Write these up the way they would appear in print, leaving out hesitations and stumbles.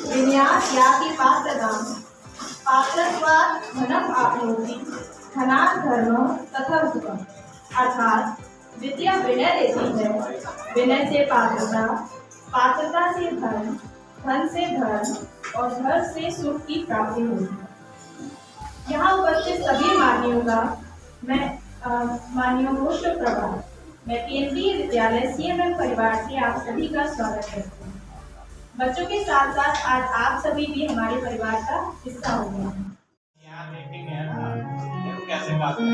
विन्यासयाति पात्रताम् पात्रत्वात् धनम् आप्नोति धनात् धर्मः तथा सुखम्। अर्थात विद्या विनय देती है, विनय से पात्रता, पात्रता से धन, धन से धर्म और धर्म से सुख की प्राप्ति होती है। यहाँ उपस्थित सभी मान्यों को शुभ प्रभात। मैं केंद्रीय विद्यालय सीएमएम परिवार से आप सभी का स्वागत करती हूँ। बच्चों के साथ साथ आज आप सभी भी हमारे परिवार का हिस्सा हो गए हैं। यहाँ देखेंगे ना, देखो कैसे बात करते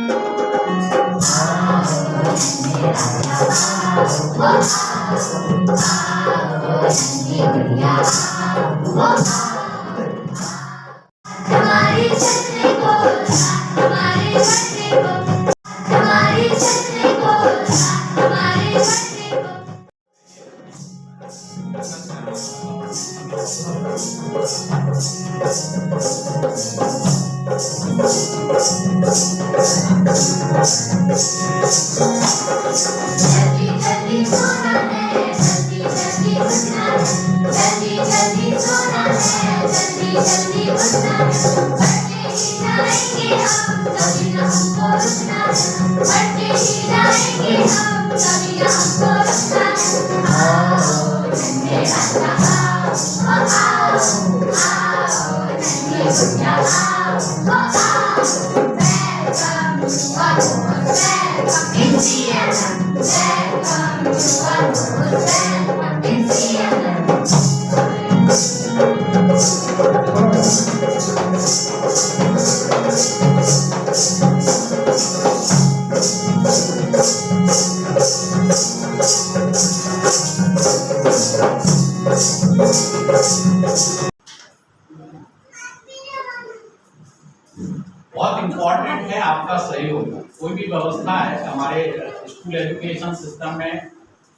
बहुत इम्पोर्टेंट है आपका सहयोग। कोई भी व्यवस्था है हमारे स्कूल एजुकेशन सिस्टम में,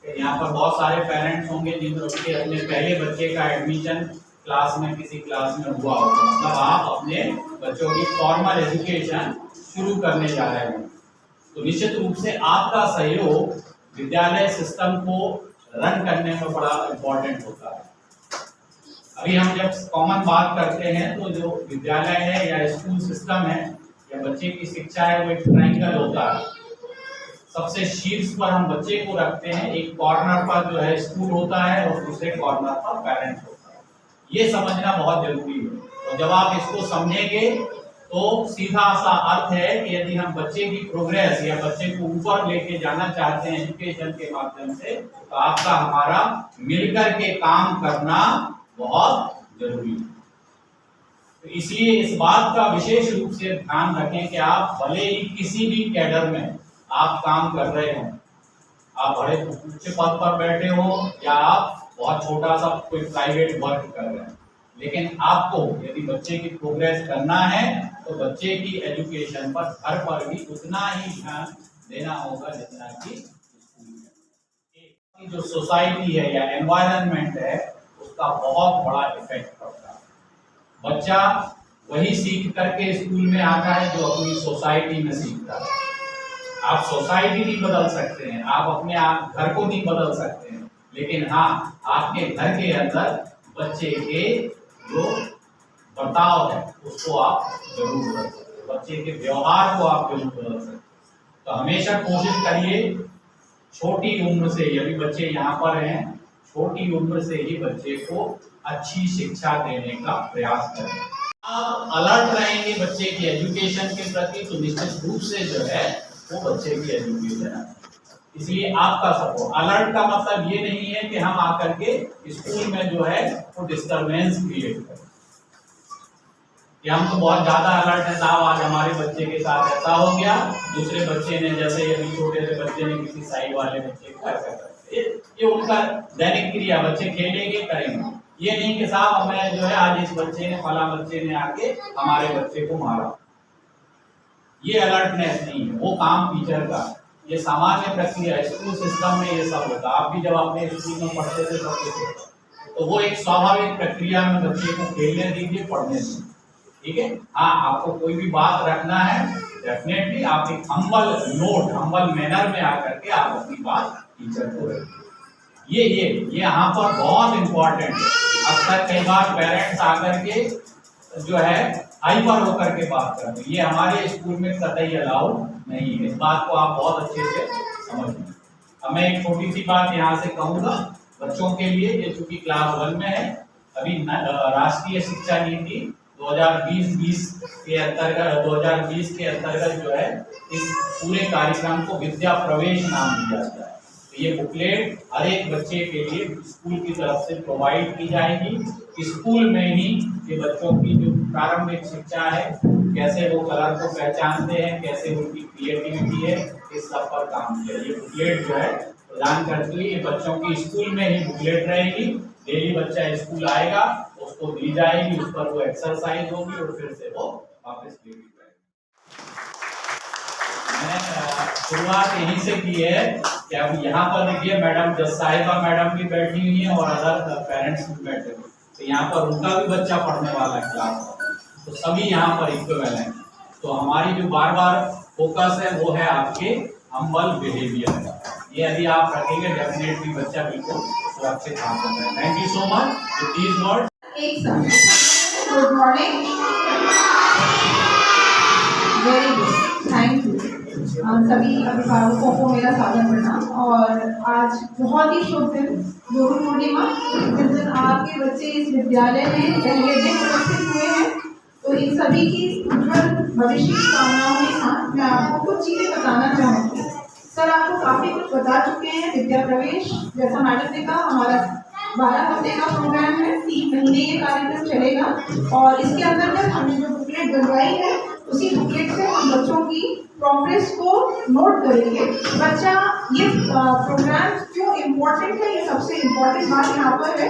यहाँ पर बहुत सारे पेरेंट्स होंगे जिनके अपने पहले बच्चे का एडमिशन क्लास में किसी क्लास में हुआ होगा, मतलब आप अपने बच्चों की फॉर्मल एजुकेशन शुरू करने जा रहे हैं, तो निश्चित रूप से आपका सहयोग विद्यालय सिस्टम को रन करने में बड़ा इम्पोर्टेंट होता है। अभी हम जब कॉमन बात करते हैं तो जो विद्यालय है या स्कूल सिस्टम है या बच्चे की शिक्षा है वो एक ट्रायंगल होता है। सबसे शीर्ष पर हम बच्चे को रखते हैं, एक कॉर्नर पर जो है स्कूल होता है और दूसरे कॉर्नर पर पेरेंट्स होता है। ये समझना बहुत जरूरी है, और जब आप इसको समझेंगे तो सीधा सा अर्थ है कि यदि हम बच्चे की प्रोग्रेस या बच्चे को ऊपर लेके जाना चाहते हैं एजुकेशन के माध्यम से, तो आपका हमारा मिलकर के काम करना बहुत जरूरी है। तो इसलिए इस बात का विशेष रूप से ध्यान रखें कि आप भले ही किसी भी कैडर में आप काम कर रहे हो, आप बड़े उच्च पद पर बैठे हो या आप बहुत छोटा सा कोई प्राइवेट वर्क कर रहे हैं, लेकिन आपको यदि बच्चे की प्रोग्रेस करना है तो बच्चे की एजुकेशन पर घर पर भी उतना ही ध्यान देना होगा जितना कि स्कूल में। जो सोसाइटी है या एनवायरनमेंट है उसका बहुत बड़ा इफेक्ट पड़ता है। बच्चा वही सीख करके स्कूल में आता है जो अपनी सोसाइटी में सीखता है। आप सोसाइटी नहीं बदल सकते हैं, आप अपने आप घर को नहीं बदल सकते हैं, लेकिन हाँ आपके घर के अंदर बच्चे के जो बर्ताव है उसको आप जरूर बदल सकते हैं, बच्चे के व्यवहार को आप जरूर बदल सकते हैं। तो हमेशा कोशिश करिए छोटी उम्र से, यदि बच्चे यहाँ पर हैं, छोटी उम्र से ही बच्चे को अच्छी शिक्षा देने का प्रयास करें। आप अलर्ट रहेंगे बच्चे की एजुकेशन के प्रति तो निश्चित रूप से जो है वो बच्चे की एजुकेशन है। इसलिए आपका सपोर्ट, अलर्ट का मतलब ये नहीं है कि हम आकर के स्कूल में जो है वो डिस्टरबेंस क्रिएट करें कि हम तो बहुत ज्यादा अलर्ट है साहब, आज हमारे बच्चे के साथ ऐसा हो गया, दूसरे बच्चे ने जैसे अभी छोटे से बच्चे ने किसी साइड वाले बच्चे को ऐसा कर, ये उनका दैनिक क्रिया, बच्चे खेलेंगे करेंगे। ये नहीं कि साहब हमें जो है आज इस बच्चे ने फला बच्चे ने आके हमारे बच्चे को मारा, ये अलर्टनेस नहीं है, वो काम टीचर का। ये सामान्य प्रक्रिया स्कूल सिस्टम में ये सब होता। आप भी जब अपने स्कूल में पढ़ते थे सब कुछ होता, तो वो एक स्वाभाविक प्रक्रिया में बच्चे को खेलने दीजिए, पढ़ने दीजिए, ठीक है। हाँ, आपको कोई भी बात रखना है डेफिनेटली आप एक हम्बल नोट, हम्बल मैनर में आकर के आप अपनी बात टीचर को रखिए, ये यहाँ पर बहुत इम्पोर्टेंट है। अक्सर कई बार पेरेंट्स आकर के जो है हाइपर होकर के बात करते हैं, ये हमारे स्कूल में कतई अलाउ नहीं है। इस बात को आप बहुत अच्छे से समझ लें। अब मैं एक छोटी सी बात यहाँ से कहूँगा बच्चों के लिए, ये चूंकि क्लास 1 में है, अभी राष्ट्रीय शिक्षा नीति 2020 के अंतर्गत जो है इस पूरे कार्यक्रम को विद्या प्रवेश नाम दिया जाता है। तो ये बुकलेट हर एक बच्चे के लिए स्कूल की तरफ से प्रोवाइड की जाएगी। स्कूल में ही ये बच्चों की जो प्रारंभिक शिक्षा है, कैसे वो कलर को पहचानते हैं, कैसे उनकी क्रिएटिविटी है, इस सब पर काम किया। ये बुकलेट जो है प्रदान करती हुई ये बच्चों की स्कूल में ही बुकलेट रहेगी। डेली बच्चा स्कूल आएगा, उसको दी जाएगी, उस पर वो एक्सरसाइज होगी और फिर से वो वापस ले ली जाएगी। मैंने शुरुआत यहीं से की है कि अब यहाँ पर देखिए मैडम जज साहिबा मैडम भी बैठी हुई हैं और अदर पेरेंट्स भी बैठे हुए, तो यहाँ पर उनका भी बच्चा पढ़ने वाला है क्लास में, तो सभी यहाँ पर इक्वल हैं। तो हमारी जो बार बार फोकस है वो है आपके हम्बल बिहेवियर का। ये यदि आप रखेंगे डेफिनेटली बच्चा बिल्कुल सुरक्षित काम करता है। Thank you so much with these words. एक साथ good morning, very good, thank you. सभी अभिभावकों को मेरा सादर प्रणाम। और आज बहुत ही शुभ दिन, गुरु पूर्णिमा, जिस दिन आपके बच्चे इस विद्यालय में पहले दिन उपस्थित हुए हैं। तो इन सभी की उज्जवल भविष्य की कामनाओं के साथ मैं आपको कुछ चीज़ें बताना चाहूँगी। सर आपको काफ़ी कुछ बता चुके हैं। विद्या प्रवेश, जैसा मैडम ने कहा, हमारा 12 हफ्ते का प्रोग्राम है, 3 महीने ये कार्यक्रम चलेगा। और इसके अंतर्गत हमने जो बुकलेट बनवाई है, उसी बुकलेट से हम बच्चों की प्रोग्रेस को नोट करेंगे। बच्चा, ये प्रोग्राम क्यों इम्पोर्टेंट है, ये सबसे इम्पोर्टेंट बात यहाँ पर है।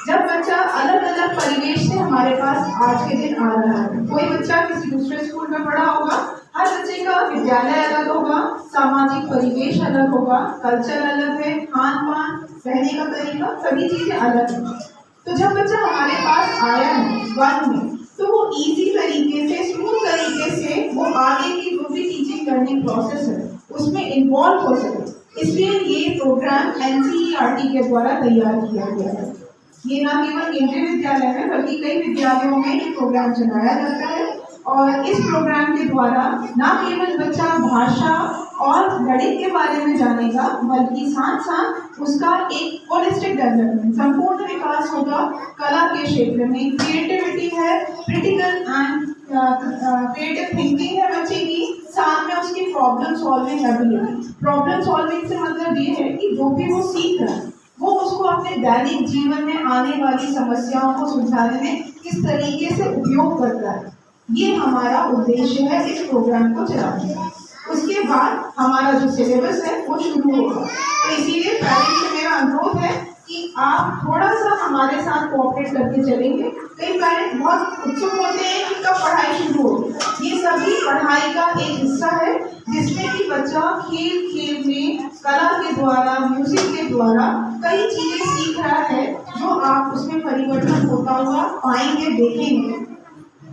जब बच्चा अलग अलग परिवेश से हमारे पास आज के दिन आ रहा है, कोई बच्चा किसी दूसरे स्कूल में पढ़ा होगा, हर बच्चे का विद्यालय अलग होगा, सामाजिक परिवेश अलग होगा, कल्चर अलग है, खान पान, रहने का तरीका, सभी चीजें अलग हैं। तो जब बच्चा हमारे पास आया है 1 में, तो वो इजी तरीके से, स्मूथ तरीके से वो आगे की जो भी टीचिंग लर्निंग प्रोसेस है उसमें इन्वॉल्व हो सके, इसलिए ये प्रोग्राम NCERT के द्वारा तैयार किया गया है। ये ना केवल केंद्रीय विद्यालय में बल्कि कई विद्यालयों में ये प्रोग्राम चलाया जाता है। और इस प्रोग्राम के द्वारा न केवल बच्चा भाषा और गणित के बारे में जानेगा, बल्कि साथ साथ उसका एक होलिस्टिक डेवलपमेंट, संपूर्ण विकास होगा। कला के क्षेत्र में क्रिएटिविटी है, क्रिटिकल एंड क्रिएटिव थिंकिंग है बच्चे की, साथ में उसकी problem solving ability. Problem solving से मतलब ये है कि जो भी वो सीख रहा है वो उसको अपने दैनिक जीवन में आने वाली समस्याओं को सुलझाने में किस तरीके से उपयोग करता है, ये हमारा उद्देश्य है इस प्रोग्राम को चलाने का। उसके बाद हमारा जो सिलेबस है वो शुरू होगा। तो इसीलिए पेरेंट्स से मेरा अनुरोध है कि आप थोड़ा सा हमारे साथ कोऑपरेट करके चलेंगे। कई पेरेंट्स बहुत उत्सुक होते हैं कि कब पढ़ाई शुरू होगी। ये सभी पढ़ाई का एक हिस्सा है, जिसमें कि बच्चा खेल खेल में, कला के द्वारा, म्यूजिक के द्वारा कई चीजें सीख रहा है, जो आप उसमें परिवर्तन होता हुआ पाएंगे, देखेंगे।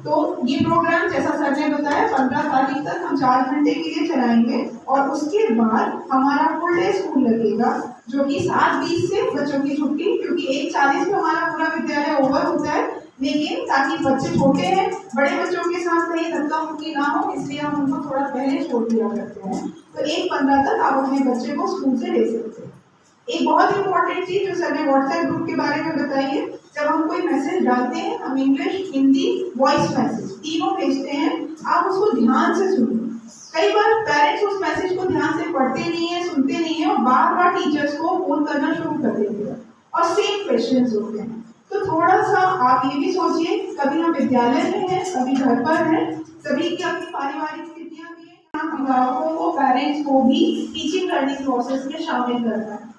तो ये प्रोग्राम जैसा सर ने बताया 15 तारीख तक हम 4 घंटे के लिए चलाएंगे। और उसके बाद हमारा फुल डे स्कूल लगेगा, जो कि 7:20 से बच्चों की छुट्टी, क्योंकि 1:40 में हमारा पूरा विद्यालय ओवर होता है। लेकिन ताकि बच्चे छोटे हैं, बड़े बच्चों के साथ कहीं धक्का मुक्की ना हो, इसलिए हम उनको थोड़ा पहले छोड़ दिया करते हैं। तो 1:15 तक आप अपने बच्चे को स्कूल से ले सकते हैं। एक बहुत इंपॉर्टेंट चीज जो सर ने व्हाट्सएप ग्रुप के बारे में बताई है, जब हम कोई मैसेज डालते हैं, हम इंग्लिश, हिंदी, वॉइस मैसेज तीनों भेजते हैं, आप उसको ध्यान से सुनिए। कई बार पेरेंट्स उस मैसेज को ध्यान से पढ़ते नहीं है, सुनते नहीं है और बार बार टीचर्स को फोन करना शुरू कर देते हैं और सेम क्वेश्चंस होते हैं। तो थोड़ा सा आप ये भी सोचिए, कभी हम विद्यालय में हैं, कभी घर पर हैं, सभी की अपनी पारिवारिक स्थितियां भी हैं। अभिभावकों को, पेरेंट्स को भी टीचिंग लर्निंग प्रोसेस में शामिल करना है।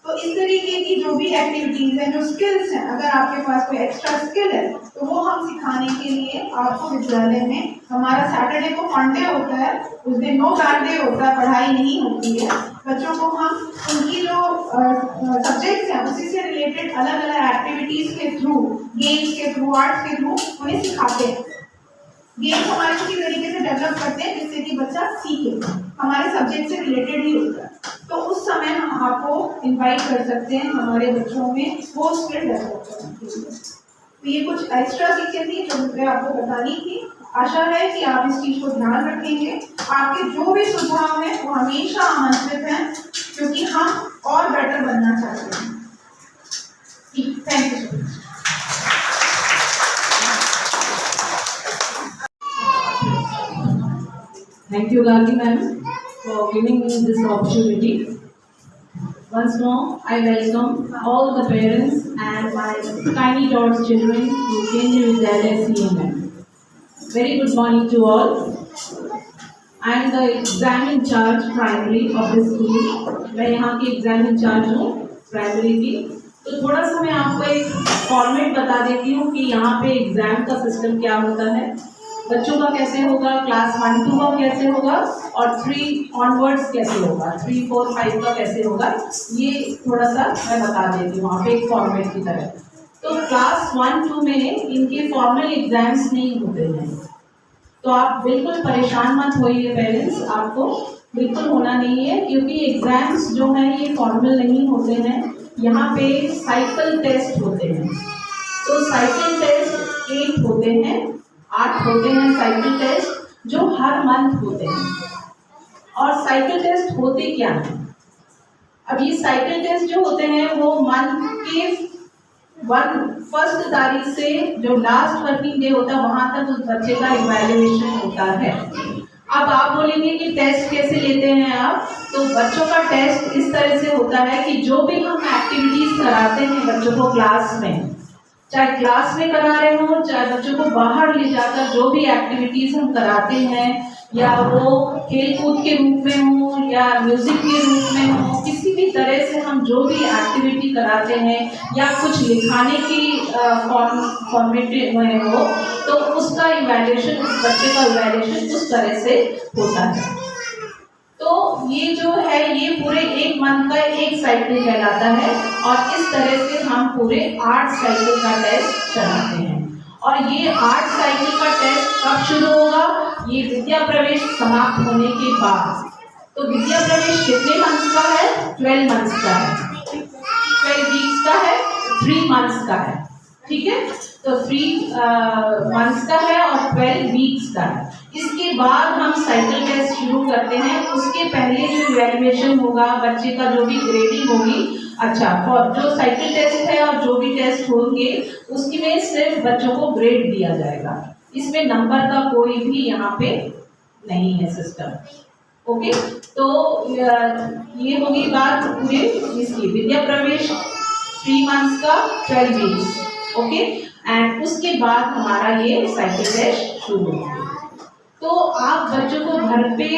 तो इस तरीके की जो भी एक्टिविटीज हैं, जो स्किल्स हैं, अगर आपके पास कोई एक्स्ट्रा स्किल है तो वो हम सिखाने के लिए आपको विद्यालय में, हमारा सैटरडे को फन डे होता है, उस दिन नो बैड डे होता है, पढ़ाई नहीं होती है। बच्चों को हम उनकी जो सब्जेक्ट्स हैं उसी से रिलेटेड अलग अलग एक्टिविटीज के थ्रू, गेम्स के थ्रू, आर्ट्स के थ्रू उन्हें सिखाते हैं। गेम्स हमारे इसी तरीके से डेवलप करते हैं जिससे कि बच्चा सीखे, हमारे सब्जेक्ट से रिलेटेड ही होता है। तो उस समय हम आपको इनवाइट कर सकते हैं हमारे बच्चों में स्पोर्ट्स स्पिरिट डेवलप करने के लिए। तो ये कुछ एक्स्ट्रा चीज़ें थी जो मुझे आपको बतानी थी। आशा है कि आप इस चीज़ को ध्यान रखेंगे। आपके जो भी सुझाव हैं वो हमेशा आमंत्रित हैं, क्योंकि हम और बेटर बनना चाहते हैं। Thank you so much. Thank you, Gandhi ma'am, for giving me this opportunity. Once more, I welcome all the parents and my tiny tots children to Kendriya Vidyalaya CMM. Very good morning to all. I am the exam in charge primary of this school. मैं यहाँ की exam in charge हूँ primary की। तो थोड़ा सा मैं आपको एक फॉर्मेट बता देती हूँ कि यहाँ पे एग्जाम का सिस्टम क्या होता है, बच्चों का कैसे होगा, क्लास 1 2 का कैसे होगा और 3 ऑनवर्ड्स कैसे होगा, 3 4 5 का कैसे होगा, ये थोड़ा सा मैं बता देती हूँ वहाँ पे एक फॉर्मेट की तरह। तो क्लास 1 2 में इनके फॉर्मल एग्जाम्स नहीं होते हैं, तो आप बिल्कुल परेशान मत होइए पेरेंट्स, आपको बिल्कुल होना नहीं है, क्योंकि एग्जाम्स जो हैं ये फॉर्मल नहीं होते हैं। यहाँ पे साइकिल टेस्ट होते हैं। तो साइकिल टेस्ट 8 होते हैं, 8 होते हैं साइकिल टेस्ट जो हर मंथ होते हैं। और साइकिल टेस्ट होते क्या हैं? अब ये साइकिल टेस्ट जो होते हैं वो मंथ के 1 तारीख से जो लास्ट वर्किंग डे होता है वहां तक उस बच्चे का इवैल्यूएशन होता है। अब आप बोलेंगे कि टेस्ट कैसे लेते हैं आप? तो बच्चों का टेस्ट इस तरह से होता है कि जो भी हम एक्टिविटीज कराते हैं बच्चों को क्लास में, चाहे क्लास में करा रहे हो, चाहे बच्चों को बाहर ले जाकर जो भी एक्टिविटीज हम कराते हैं, या वो खेल कूद के रूप में हो या म्यूजिक के रूप में हो, किसी भी तरह से हम जो भी एक्टिविटी कराते हैं या कुछ लिखाने की फॉर्मेट में हो, तो उसका इवैल्यूएशन, उस बच्चे का इवैल्यूएशन उस तरह से होता है। तो ये जो है ये पूरे 1 मंथ का एक साइकिल कहलाता है, और इस तरह से हम पूरे 8 साइकिल का टेस्ट चलाते हैं। और ये 8 साइकिल का टेस्ट कब शुरू होगा? ये विद्या प्रवेश समाप्त होने के बाद। तो विद्या प्रवेश कितने मंथ्स का है? 12 मंथ्स का है, 12 वीक्स का है, 3 मंथ्स का है, ठीक है। तो 3 मंथ्स का है और 12 वीक्स का है। इसके बाद हम साइकिल टेस्ट शुरू करते हैं। उसके पहले जो इवैल्यूएशन होगा, बच्चे का जो भी ग्रेडिंग होगी, अच्छा, और जो साइकिल टेस्ट है और जो भी टेस्ट होंगे उसकी में सिर्फ बच्चों को ग्रेड दिया जाएगा, इसमें नंबर का कोई भी यहाँ पे नहीं है सिस्टम। ओके, तो ये होगी बात पूरे इसकी विद्या प्रवेश 3 मंथ्स का 12 वीक्स, ओके। एंड उसके बाद हमारा ये साइकिल टेस्ट शुरू होगा। तो आप बच्चों को घर पे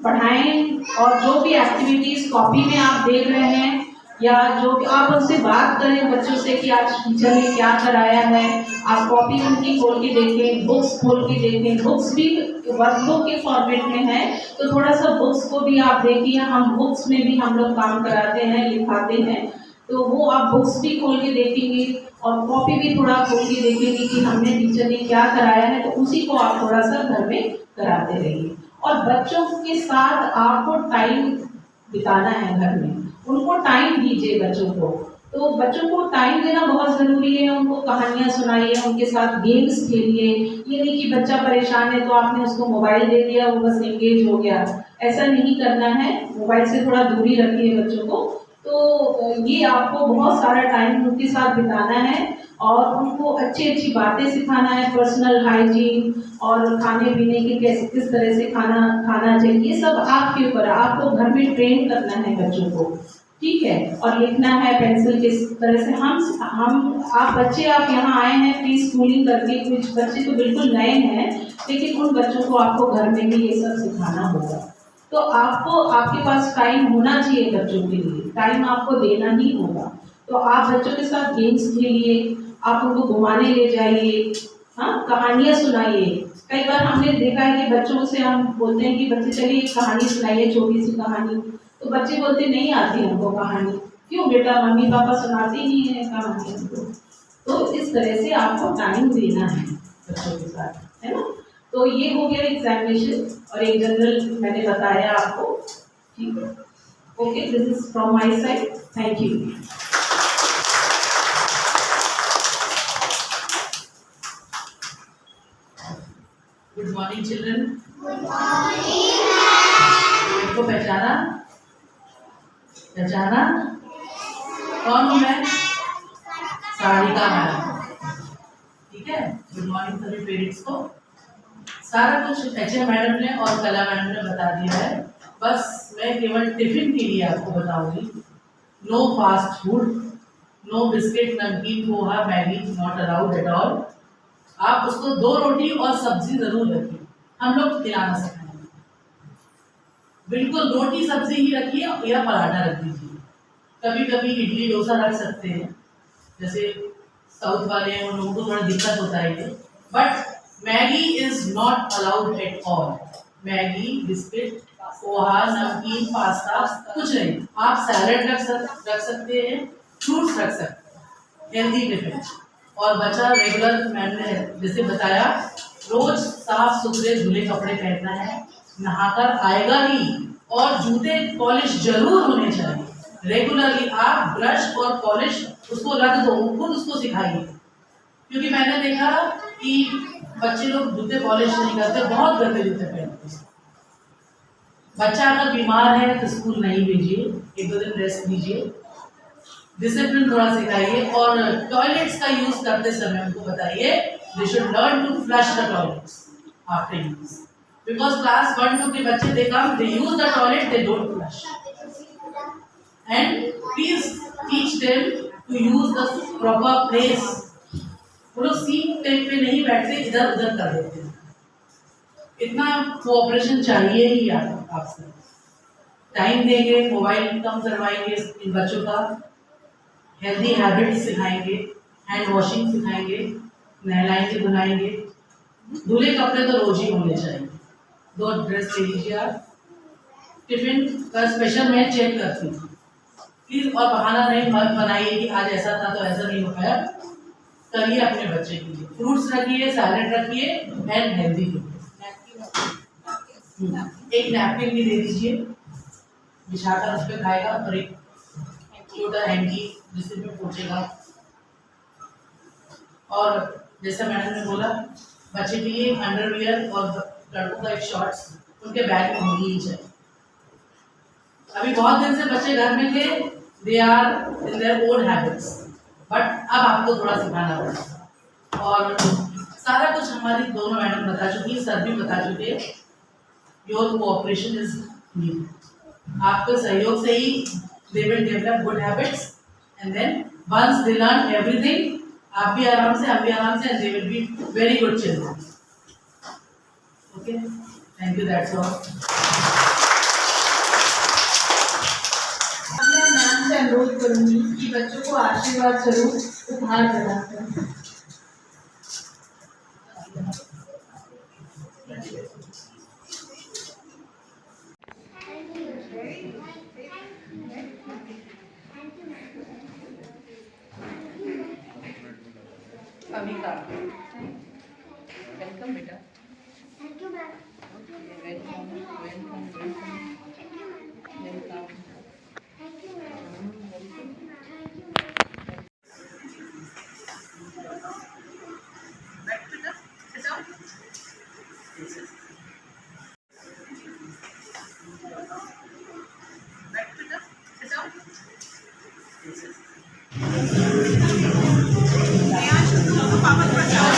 पढ़ाएं और जो भी एक्टिविटीज कॉपी में आप देख रहे हैं या जो भी आप उनसे बात करें बच्चों से कि आज टीचर ने क्या कराया है, आप कॉपी उनकी खोल के देखें, बुक्स खोल के देखें। बुक्स भी वर्कबुक के फॉर्मेट में है, तो थोड़ा सा बुक्स को भी आप देखिए। हम बुक्स में भी हम लोग काम कराते हैं, लिखाते हैं, तो वो आप बुक्स भी खोल के देखेंगे और कॉपी भी थोड़ा खोल के देखेंगे कि हमने टीचर ने क्या कराया है, तो उसी को आप थोड़ा सा घर में कराते रहिए। और बच्चों के साथ आपको टाइम बिताना है घर में, उनको टाइम दीजिए बच्चों को। तो बच्चों को टाइम देना बहुत ज़रूरी है। उनको कहानियाँ सुनाइए, उनके साथ गेम्स खेलिए। ये नहीं कि बच्चा परेशान है तो आपने उसको मोबाइल दे दिया, वो बस एंगेज हो गया, ऐसा नहीं करना है। मोबाइल से थोड़ा दूरी रखिए बच्चों को। तो ये आपको बहुत सारा टाइम उनके साथ बिताना है और उनको अच्छी अच्छी बातें सिखाना है, पर्सनल हाइजीन और खाने पीने के कैसे किस तरह से खाना चाहिए, ये सब आपके ऊपर है। आपको घर में ट्रेन करना है बच्चों को, ठीक है। और लिखना है पेंसिल किस तरह से। आप बच्चे आप यहाँ आए हैं प्री स्कूलिंग करके, कुछ बच्चे तो बिल्कुल नए हैं, लेकिन उन बच्चों को आपको घर में भी ये सब सिखाना होगा। तो आपको आपके पास टाइम होना चाहिए बच्चों के लिए, टाइम आपको देना ही होगा। तो आप बच्चों के साथ गेम्स खेलिए, आप उनको घुमाने ले जाइए, हाँ, कहानियाँ सुनाइए। कई बार हमने देखा है कि बच्चों से हम बोलते हैं कि बच्चे चलिए एक कहानी सुनाइए, छोटी सी कहानी, तो बच्चे बोलते नहीं आती हमको कहानी। क्यों बेटा, मम्मी पापा सुनाते ही है कहानी हमको। तो इस तरह से आपको टाइम देना है बच्चों के साथ, है ना। तो ये हो गया एग्जामिनेशन और एक जनरल मैंने बताया आपको, ठीक है। Okay, this is from my side. Thank you. Good morning, children. इनको पहचाना? पहचाना? कौन हूँ मैं? सारिका मैम। ठीक है? गुड मॉर्निंग सभी पेरेंट्स को। सारा कुछ एचएम मैडम ने और कला मैडम ने बता दिया है। बस मैं केवल टिफिन के लिए आपको बताऊंगी। No fast food, no biscuit, नमकीन, पोहा, Maggi, not allowed at all. आप उसको 2 रोटी और सब्जी जरूर रखिए। हम लोग खिलाना सिखाएंगे। बिल्कुल रोटी सब्जी ही रखिए या पराठा रख दीजिए। कभी कभी इडली डोसा रख सकते हैं, जैसे साउथ वाले हैं उन लोगों को थोड़ा दिक्कत होता है ये। But Maggi is not allowed at all. Maggi, biscuit, poha, नमकीन, पास्ता कुछ नहीं। आप सैलड रख सकते हैं, फ्रूट्स रख सकते हैं, हेल्दी टिफिन। और बच्चा रेगुलर मैंने जैसे बताया, रोज साफ सुथरे धुले कपड़े पहनना है, नहाकर आएगा ही, और जूते पॉलिश जरूर होने चाहिए। रेगुलरली आप ब्रश और पॉलिश उसको रख दो, खुद उसको सिखाइए। क्योंकि मैंने देखा कि बच्चे लोग जूते पॉलिश नहीं करते, बहुत गंदे जूते पहनते हैं। बच्चा अगर बीमार है तो स्कूल नहीं भेजिए, 1-2 दिन रेस्ट दीजिए, डिसिप्लिन थोड़ा सिखाइए। और टॉयलेट्स का यूज करते समय उनको बताइए they should learn to flush the toilets after use, because class 1-2 के बच्चे they come, they use the toilet, they don't flush. And please teach them to use the proper place. वो लोग seat पे नहीं बैठते, इधर उधर कर देते हैं। इतना कोऑपरेशन चाहिए ही आपसे। टाइम देंगे, मोबाइल कम करवाएंगे इन बच्चों का, हेल्दी हैबिट्स सिखाएंगे, हैंड वॉशिंग सिखाएंगे, नहलाएंगे धुलाएंगे। धुले कपड़े तो रोज ही होने चाहिए। 2 ड्रेस ले लीजिए आप। टिफिन का स्पेशल मैं चेक करती हूँ प्लीज, और बहाना नहीं बनाइए कि आज ऐसा था तो ऐसा नहीं हो पाया। करिए अपने बच्चे के लिए, फ्रूट्स रखिए, सैलेड रखिए एंड हेल्दी। एक नैपकिन भी दे दीजिए, बिछाकर उस पर खाएगा, और एक छोटा हैंकी जिससे में पूछेगा। और जैसा मैडम ने बोला, बच्चे के लिए अंडरवियर और लड़कों का एक शॉर्ट्स उनके बैग में होनी ही चाहिए। अभी बहुत दिन से बच्चे घर में थे, they are in their own habits, but अब आपको थोड़ा सिखाना पड़ेगा। और सारा कुछ हमारी दोनों मैडम बता चुकी है, सर भी बता चुके हैं। Your cooperation is needed. आपके सहयोग से ही they will develop good habits, and then once they learn everything, आप भी आराम से, हम भी आराम से, and they will be very good children. Okay, thank you. That's all. मैं मैम से अनुरोध करूंगी कि बच्चों को आशीर्वाद स्वरूप उपहार प्रदान करें। अमिका, वेलकम बेटा। Thank you, ma'am. Welcome welcome welcome welcome. Thank you, ma'am. Thank you, ma'am. Sit down.